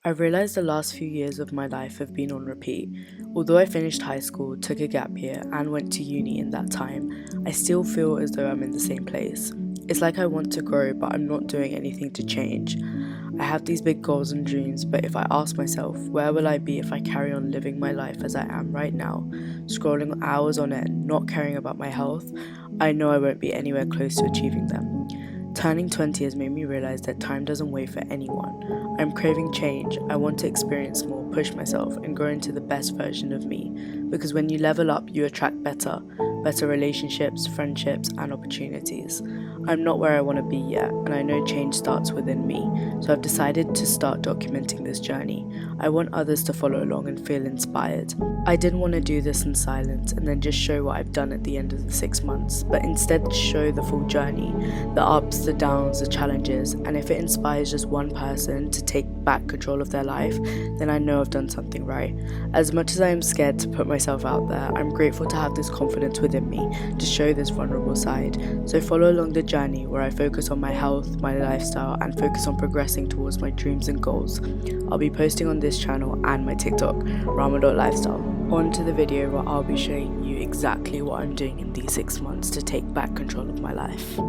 I've realised the last few years of my life have been on repeat. Although I finished high school, took a gap year, and went to uni in that time, I still feel as though I'm in the same place. It's like I want to grow, but I'm not doing anything to change. I have these big goals and dreams, but if I ask myself, where will I be if I carry on living my life as I am right now, scrolling hours on end, not caring about my health, I know I won't be anywhere close to achieving them. Turning 20 has made me realize that time doesn't wait for anyone. I'm craving change. I want to experience more, push myself, and grow into the best version of me. Because when you level up, you attract better relationships, friendships, and opportunities. I'm not where I want to be yet, and I know change starts within me. So I've decided to start documenting this journey. I want others to follow along and feel inspired. I didn't want to do this in silence and then just show what I've done at the end of the 6 months, but instead show the full journey, the ups, the downs, the challenges, and if it inspires just one person to take back control of their life, then I know I've done something right. As much as I am scared to put myself out there, I'm grateful to have this confidence within me to show this vulnerable side. So follow along the journey where I focus on my health, my lifestyle, and focus on progressing towards my dreams and goals. I'll be posting on this channel and my TikTok, Rama.lifestyle. On to the video where I'll be showing you exactly what I'm doing in these 6 months to take back control of my life.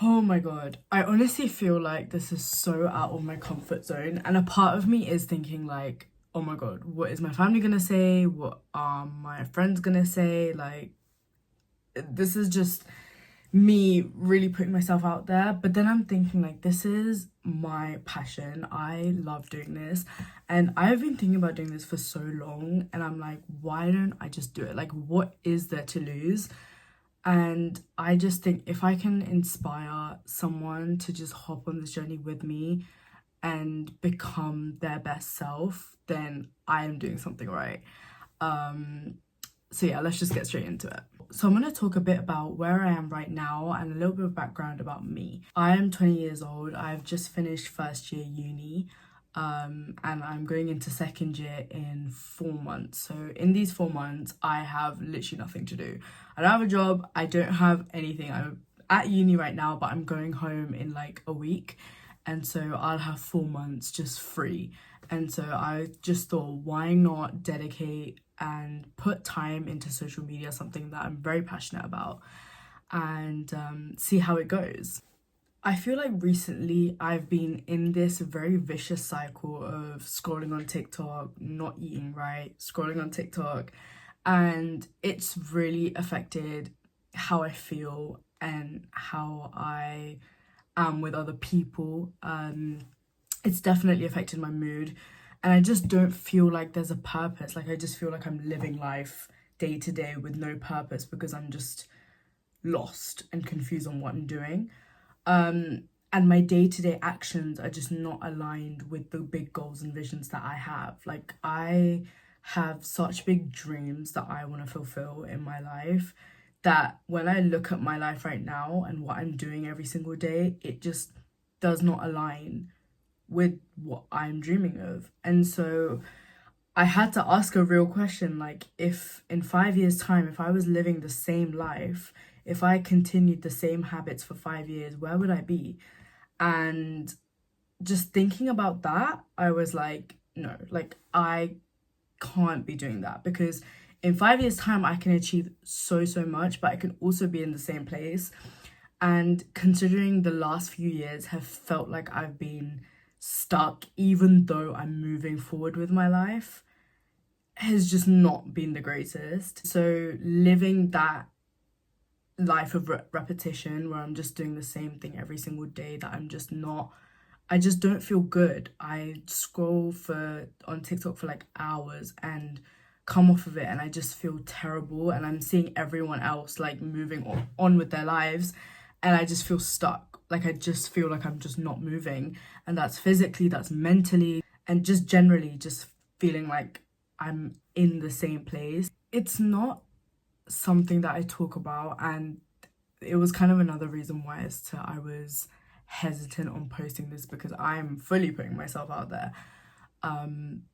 Oh my god, I honestly feel like this is so out of my comfort zone, and a part of me is thinking like, oh my god, what is my family gonna say? What are my friends gonna say? Like, this is just me really putting myself out there. But then I'm thinking like, this is my passion. I love doing this, and I've been thinking about doing this for so long, and I'm like, why don't I just do it? Like, what is there to lose? And I just think if I can inspire someone to just hop on this journey with me and become their best self, then I am doing something right. So yeah, let's just get straight into it. So I'm going to talk a bit about where I am right now and a little bit of background about me. I am 20 years old. I've just finished first year uni. And I'm going into second year in 4 months. So in these 4 months, I have literally nothing to do. I don't have a job. I don't have anything. I'm at uni right now, but I'm going home in like a week. And so I'll have 4 months just free. And so I just thought, why not dedicate and put time into social media, something that I'm very passionate about, and see how it goes. I feel like recently I've been in this very vicious cycle of scrolling on TikTok, not eating right, scrolling on TikTok, and it's really affected how I feel and how I am with other people. It's definitely affected my mood, and I just don't feel like there's a purpose. Like, I just feel like I'm living life day to day with no purpose because I'm just lost and confused on what I'm doing. And my day-to-day actions are just not aligned with the big goals and visions that I have. Like, I have such big dreams that I want to fulfill in my life that when I look at my life right now and what I'm doing every single day, it just does not align with what I'm dreaming of. And so I had to ask a real question, like, if in 5 years' time, if I was living the same life, if I continued the same habits for 5 years, where would I be? And just thinking about that, I was like, no, like, I can't be doing that, because in 5 years' time, I can achieve so much, but I can also be in the same place. And considering the last few years have felt like I've been stuck, even though I'm moving forward with my life, has just not been the greatest. So living that life of repetition where I'm just doing the same thing every single day, that I just don't feel good. I scroll on TikTok for like hours and come off of it, and I just feel terrible, and I'm seeing everyone else like moving on with their lives, and I just feel stuck. Like, I just feel like I'm just not moving, and that's physically, that's mentally, and just generally just feeling like I'm in the same place. It's not something that I talk about, and it was kind of another reason why I was hesitant on posting this, because I'm fully putting myself out there.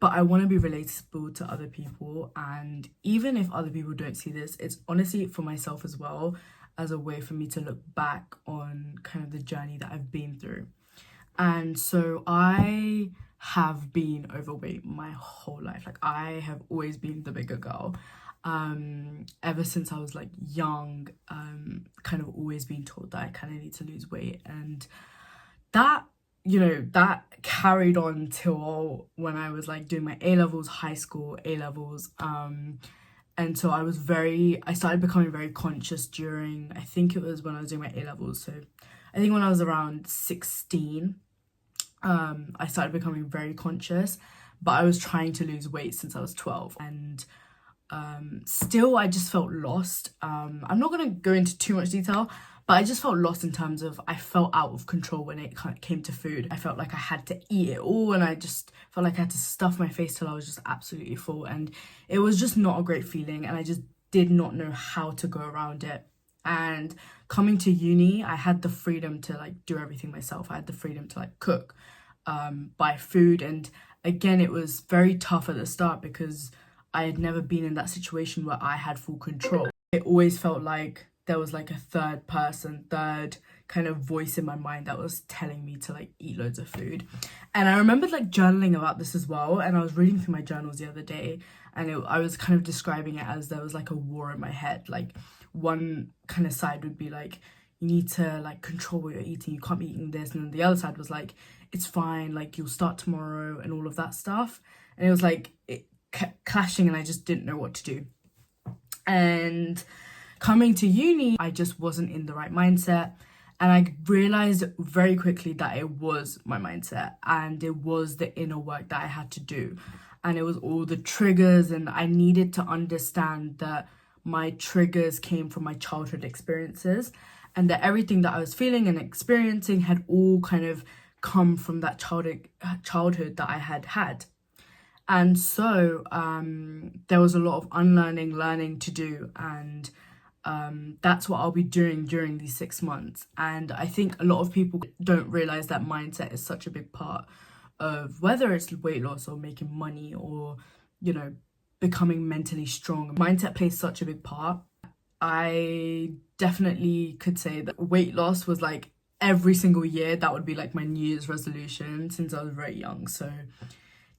But I want to be relatable to other people, and even if other people don't see this, it's honestly for myself as well, as a way for me to look back on kind of the journey that I've been through. And so I have been overweight my whole life. Like, I have always been the bigger girl. Ever since I was like young, kind of always been told that I kind of need to lose weight, and that, that carried on till when I was like doing my A-levels, high school A-levels. And so I started becoming very conscious during, I think it was when I was doing my A-levels. So I think when I was around 16, I started becoming very conscious, but I was trying to lose weight since I was 12. And still, I just felt lost. I'm not going to go into too much detail, but I just felt lost in terms of I felt out of control when it came to food. I felt like I had to eat it all, and I just felt like I had to stuff my face till I was just absolutely full. And it was just not a great feeling, and I just did not know how to go around it. And coming to uni, I had the freedom to like do everything myself. I had the freedom to like cook, buy food. And again, it was very tough at the start because I had never been in that situation where I had full control. It always felt like there was like a third kind of voice in my mind that was telling me to like eat loads of food. And I remember like journaling about this as well, and I was reading through my journals the other day, and I was kind of describing it as there was like a war in my head. Like, one kind of side would be like, you need to like control what you're eating, you can't be eating this, and then the other side was like, it's fine, like you'll start tomorrow, and all of that stuff. And it was like it kept clashing, and I just didn't know what to do. And coming to uni, I just wasn't in the right mindset, and I realized very quickly that it was my mindset, and it was the inner work that I had to do, and it was all the triggers, and I needed to understand that my triggers came from my childhood experiences, and that everything that I was feeling and experiencing had all kind of come from that childhood that I had. And so there was a lot of unlearning, learning to do, and that's what I'll be doing during these 6 months. And I think a lot of people don't realize that mindset is such a big part of whether it's weight loss or making money or, becoming mentally strong. Mindset plays such a big part. I definitely could say that weight loss was like every single year, that would be like my New Year's resolution since I was very young. So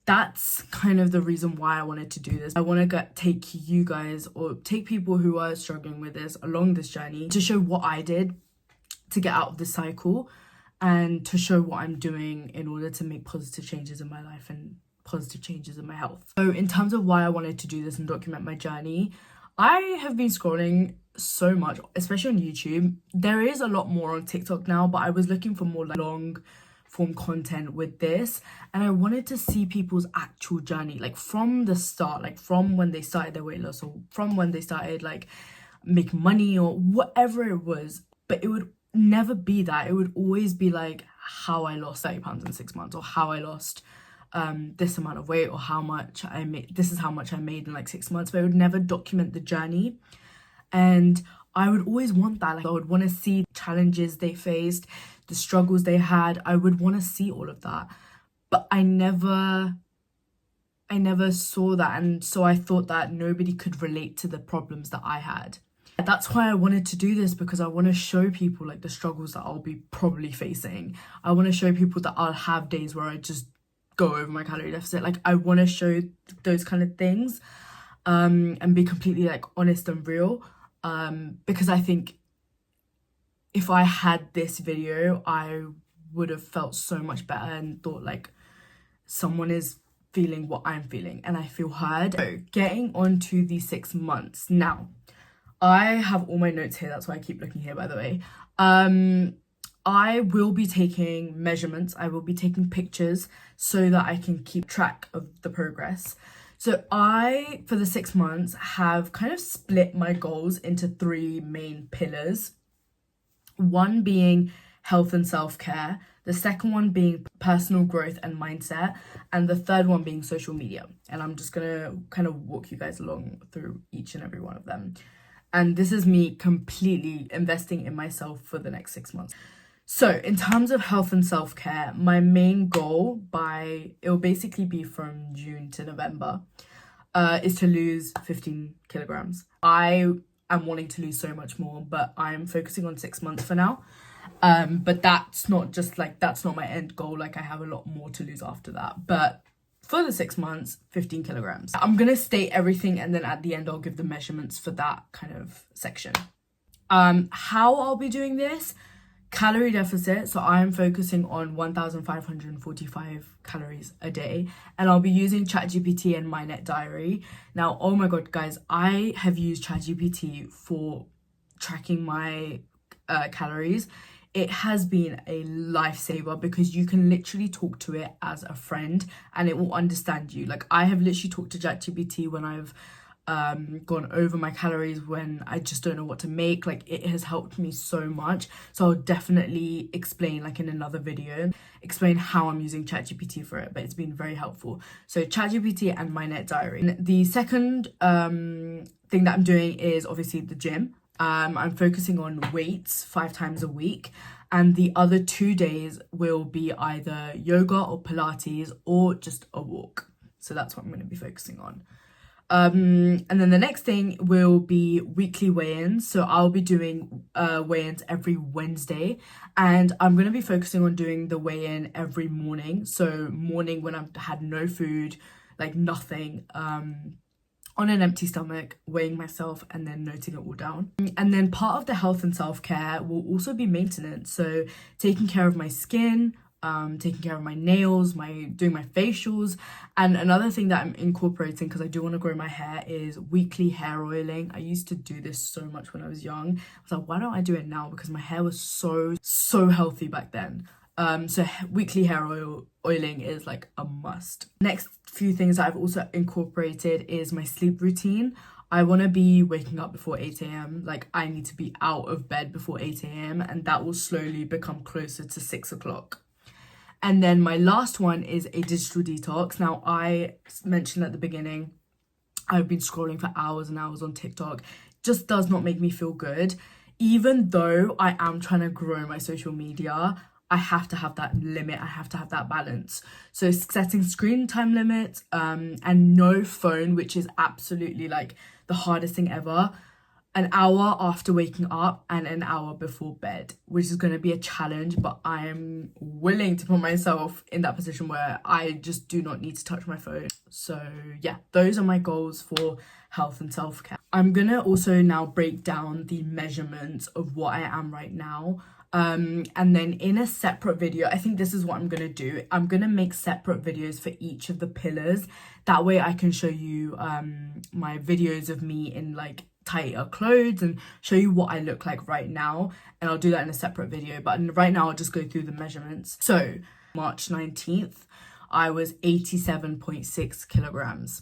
that's kind of the reason why I wanted to do this. I want to take you guys, or take people who are struggling with this, along this journey, to show what I did to get out of this cycle, and to show what I'm doing in order to make positive changes in my life and positive changes in my health. So in terms of why I wanted to do this and document my journey, I have been scrolling so much, especially on YouTube. There is a lot more on TikTok now, but I was looking for more like long form content with this, and I wanted to see people's actual journey, like from the start, like from when they started their weight loss, or from when they started like make money, or whatever it was. But it would never be that. It would always be like how I lost 30 pounds in 6 months, or how I lost this amount of weight, or how much I made, this is how much I made in like 6 months. But I would never document the journey. And I would always want that. Like, I would want to see challenges they faced, the struggles they had. I would want to see all of that, but I never saw that. And so I thought that nobody could relate to the problems that I had. That's why I wanted to do this, because I want to show people like the struggles that I'll be probably facing. I want to show people that I'll have days where I just go over my calorie deficit. Like, I want to show those kind of things, and be completely like honest and real, because I think if I had this video, I would have felt so much better and thought like someone is feeling what I'm feeling, and I feel heard. So getting on to the 6 months now, I have all my notes here. That's why I keep looking here, by the way. I will be taking measurements. I will be taking pictures so that I can keep track of the progress. So I, for the 6 months, have kind of split my goals into 3 main pillars. One being health and self-care, the second one being personal growth and mindset, and the third one being social media. And I'm just gonna kind of walk you guys along through each and every one of them. And this is me completely investing in myself for the next 6 months. So in terms of health and self-care, my main goal it'll basically be from June to November, is to lose 15 kilograms. I am wanting to lose so much more, but I'm focusing on 6 months for now. But that's not my end goal. Like, I have a lot more to lose after that. But for the 6 months, 15 kilograms. I'm gonna state everything, and then at the end I'll give the measurements for that kind of section. How I'll be doing this: calorie deficit. So I'm focusing on 1,545 calories a day, and I'll be using ChatGPT and my net diary. Now, oh my god, guys, I have used ChatGPT for tracking my calories. It has been a lifesaver because you can literally talk to it as a friend and it will understand you. Like, I have literally talked to ChatGPT when I've gone over my calories, when I just don't know what to make. Like, it has helped me so much. So I'll definitely explain, like in another video, explain how I'm using ChatGPT for it, but it's been very helpful. So ChatGPT and my net diary. The second thing that I'm doing is obviously the gym. I'm focusing on weights 5 times a week, and the other 2 days will be either yoga or Pilates or just a walk. So that's what I'm going to be focusing on. And then the next thing will be weekly weigh-ins. So I'll be doing weigh-ins every Wednesday, and I'm going to be focusing on doing the weigh-in every morning. So morning when I've had no food, like nothing, on an empty stomach, weighing myself and then noting it all down. And then part of the health and self-care will also be maintenance. So taking care of my skin, taking care of my nails, doing my facials. And another thing that I'm incorporating, because I do want to grow my hair, is weekly hair oiling. I used to do this so much when I was young. I was like, why don't I do it now? Because my hair was so healthy back then. So weekly hair oiling is like a must. Next few things I've also incorporated is my sleep routine. I want to be waking up before 8 a.m. Like, I need to be out of bed before 8 a.m. and that will slowly become closer to 6 o'clock. And then my last one is a digital detox. Now, I mentioned at the beginning, I've been scrolling for hours and hours on TikTok. Just does not make me feel good. Even though I am trying to grow my social media, I have to have that limit. I have to have that balance. So setting screen time limits, and no phone, which is absolutely like the hardest thing ever. An hour after waking up and an hour before bed, which is going to be a challenge, but I am willing to put myself in that position where I just do not need to touch my phone. So yeah, those are my goals for health and self-care. I'm going to also now break down the measurements of what I am right now. And then in a separate video, I think this is what I'm going to do. I'm going to make separate videos for each of the pillars. That way I can show you my videos of me in like tighter clothes and show you what I look like right now, and I'll do that in a separate video. But right now I'll just go through the measurements. So March 19th I was 87.6 kilograms,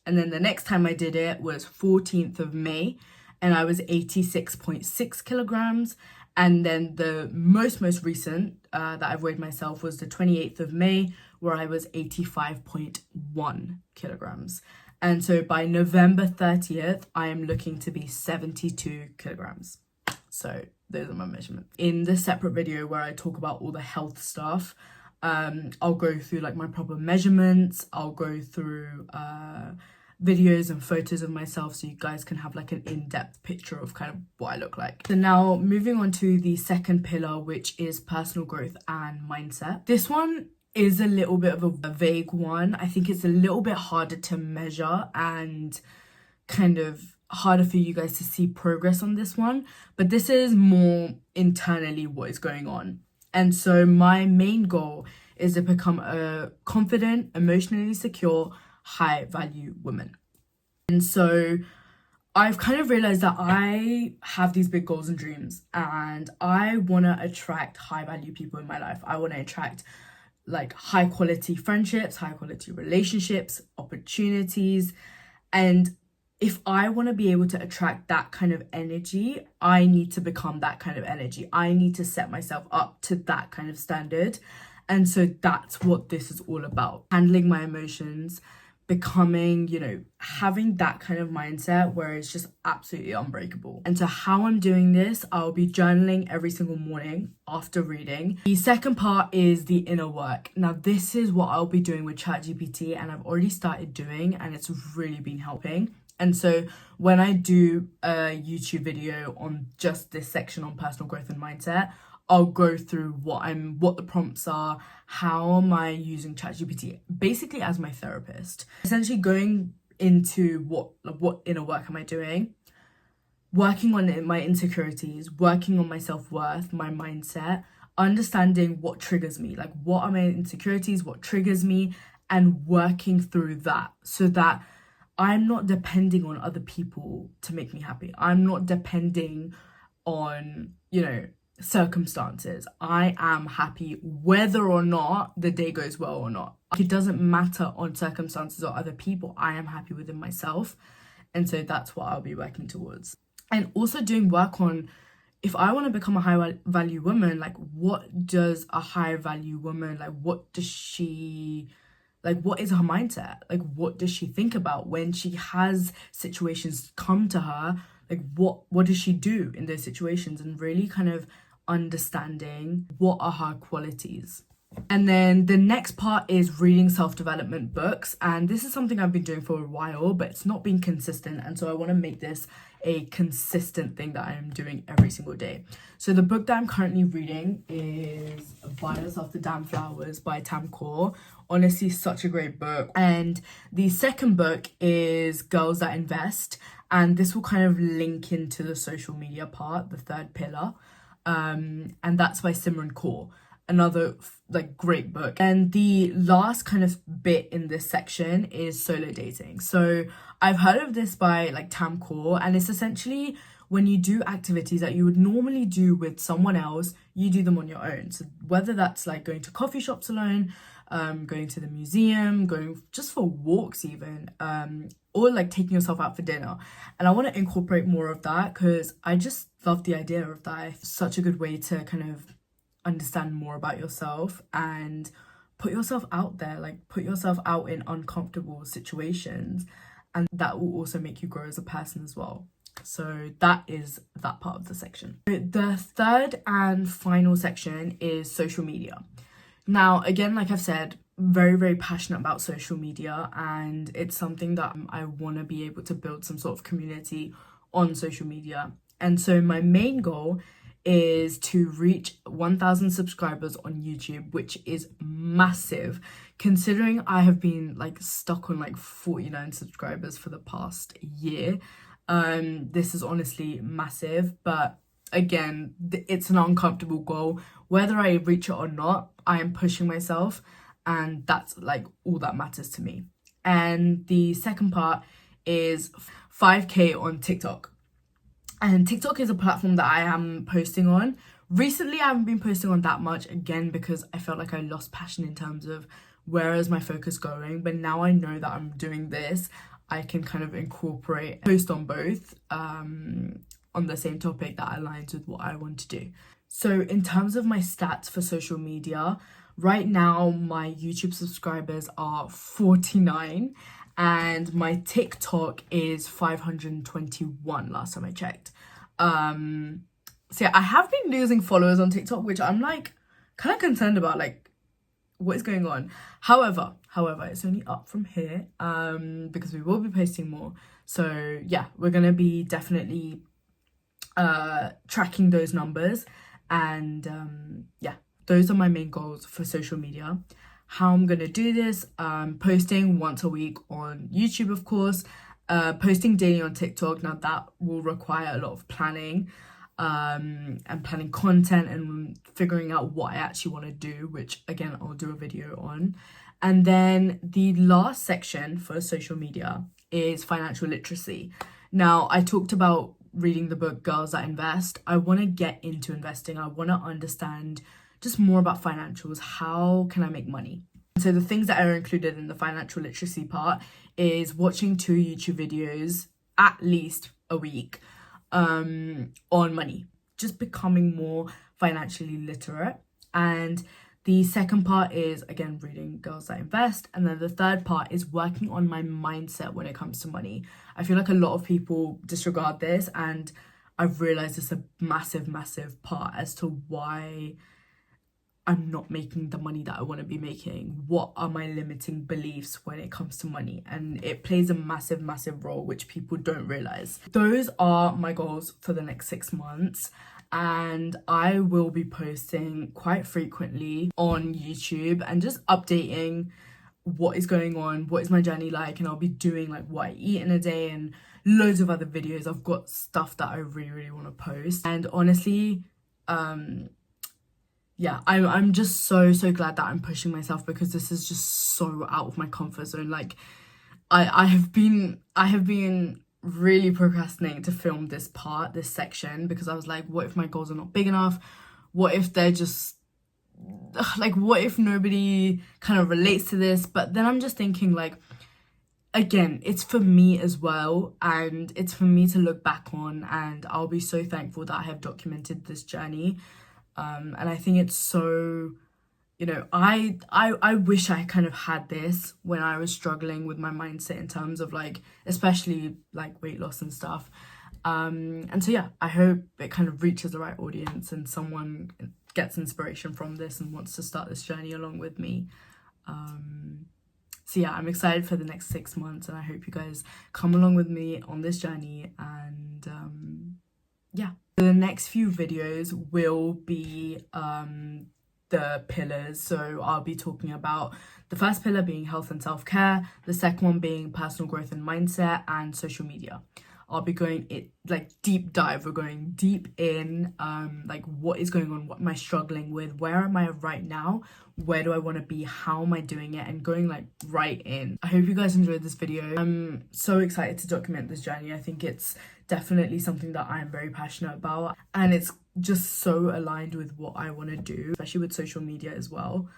and then the next time I did it was 14th of May and I was 86.6 kilograms. And then the most recent that I've weighed myself was the 28th of May, where I was 85.1 kilograms. And so by November 30th, I am looking to be 72 kilograms. So those are my measurements. In this separate video where I talk about all the health stuff, I'll go through like my proper measurements. I'll go through videos and photos of myself so you guys can have like an in-depth picture of kind of what I look like. So now moving on to the second pillar, which is personal growth and mindset. This one is a little bit of a vague one. I think it's a little bit harder to measure and kind of harder for you guys to see progress on this one, but this is more internally what is going on. And so my main goal is to become a confident, emotionally secure, high value woman. And so I've kind of realized that I have these big goals and dreams, and I want to attract high value people in my life. I want to attract like high quality friendships, high quality relationships, opportunities. And if I want to be able to attract that kind of energy, I need to become that kind of energy. I need to set myself up to that kind of standard. And so that's what this is all about. Handling my emotions, becoming, having that kind of mindset where it's just absolutely unbreakable. And so how I'm doing this, I'll be journaling every single morning after reading. The second part is the inner work. Now, this is what I'll be doing with ChatGPT, and I've already started doing, and it's really been helping. And so when I do a YouTube video on just this section on personal growth and mindset, I'll go through what the prompts are, how am I using ChatGPT, basically as my therapist. Essentially going into what inner work am I doing, working on my insecurities, working on my self-worth, my mindset, understanding what triggers me, like what are my insecurities, what triggers me, and working through that so that I'm not depending on other people to make me happy. I'm not depending on, circumstances. I am happy whether or not the day goes well or not. It doesn't matter on circumstances or other people. I am happy within myself. And so that's what I'll be working towards. And also doing work on, if I want to become a high value woman, like what does a high value woman, what is her mindset? Like, what does she think about when she has situations come to her? Like, what does she do in those situations? And really kind of understanding what are her qualities. And then the next part is reading self-development books. And this is something I've been doing for a while, but it's not been consistent. And so I want to make this a consistent thing that I am doing every single day. So the book that I'm currently reading is Buy Yourself the Damn Flowers by Tam Kaur. Honestly, such a great book. And the second book is Girls That Invest. And this will kind of link into the social media part, the third pillar. And that's by Simran Kaur. Another great book. And the last kind of bit in this section is solo dating. So I've heard of this by Tam Kaur, and it's essentially when you do activities that you would normally do with someone else, you do them on your own. So whether that's going to coffee shops alone, going to the museum, going just for walks even, or taking yourself out for dinner. And I want to incorporate more of that because I just love the idea of that. It's such a good way to kind of understand more about yourself and put yourself out there, put yourself out in uncomfortable situations, and that will also make you grow as a person as well. So that is that part of the section. The third and final section is social media. Now, again, like I've said, very, very passionate about social media, and it's something that I want to be able to build some sort of community on social media. And so my main goal is to reach 1,000 subscribers on YouTube, which is massive considering I have been stuck on 49 subscribers for the past year. This is honestly massive, but again, it's an uncomfortable goal. Whether I reach it or not, I am pushing myself, and that's all that matters to me. And the second part is 5K on TikTok. And TikTok is a platform that I am posting on. Recently, I haven't been posting on that much, again, because I felt like I lost passion in terms of where is my focus going. But now I know that I'm doing this, I can kind of incorporate, post on both on the same topic that aligns with what I want to do. So in terms of my stats for social media, right now my YouTube subscribers are 49. And my TikTok is 521 last time I checked. So yeah, I have been losing followers on TikTok, which I'm kind of concerned about, what is going on. However, it's only up from here because we will be posting more. So yeah, we're gonna be definitely tracking those numbers, and yeah, those are my main goals for social media. How I'm gonna do this, posting once a week on YouTube, of course, posting daily on TikTok. Now that will require a lot of planning and planning content and figuring out what I actually want to do, which again I'll do a video on. And then the last section for social media is financial literacy. Now, I talked about reading the book Girls That Invest. I want to get into investing. I want to understand just more about financials. How can I make money? So the things that are included in the financial literacy part is watching 2 YouTube videos at least a week on money, just becoming more financially literate. And The second part is, again, reading Girls That Invest. And then the third part is working on my mindset when it comes to money. I feel like a lot of people disregard this, and I've realized it's a massive, massive part as to why I'm not making the money that I want to be making. What are my limiting beliefs when it comes to money? And it plays a massive, massive role, which people don't realize. Those are my goals for the next 6 months. And I will be posting quite frequently on YouTube and just updating what is going on, what is my journey like, and I'll be doing like what I eat in a day and loads of other videos. I've got stuff that I really, really want to post. And honestly, yeah, I'm just so glad that I'm pushing myself, because this is just so out of my comfort zone. Like I have been really procrastinating to film this section, because I was like, what if my goals are not big enough? What if they're just like, what if nobody kind of relates to this? But then I'm just thinking, like, again, it's for me as well, and it's for me to look back on, and I'll be so thankful that I have documented this journey. And I think it's so, you know, I wish I kind of had this when I was struggling with my mindset in terms of, like, especially like weight loss and stuff. And so yeah, I hope it kind of reaches the right audience and someone gets inspiration from this and wants to start this journey along with me. So yeah, I'm excited for the next 6 months, and I hope you guys come along with me on this journey. And yeah, the next few videos will be the pillars. So I'll be talking about the first pillar being health and self-care, the second one being personal growth and mindset, and social media. I'll be going it like deep dive. We're going deep in like what is going on, what am I struggling with, where am I right now, where do I want to be, how am I doing it, and going like right in. I hope you guys enjoyed this video. I'm so excited to document this journey. I think it's definitely something that I'm very passionate about, and it's just so aligned with what I want to do, especially with social media as well.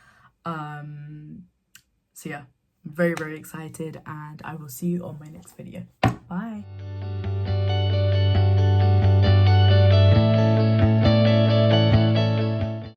So yeah, I'm very, very excited, and I will see you on my next video. Bye.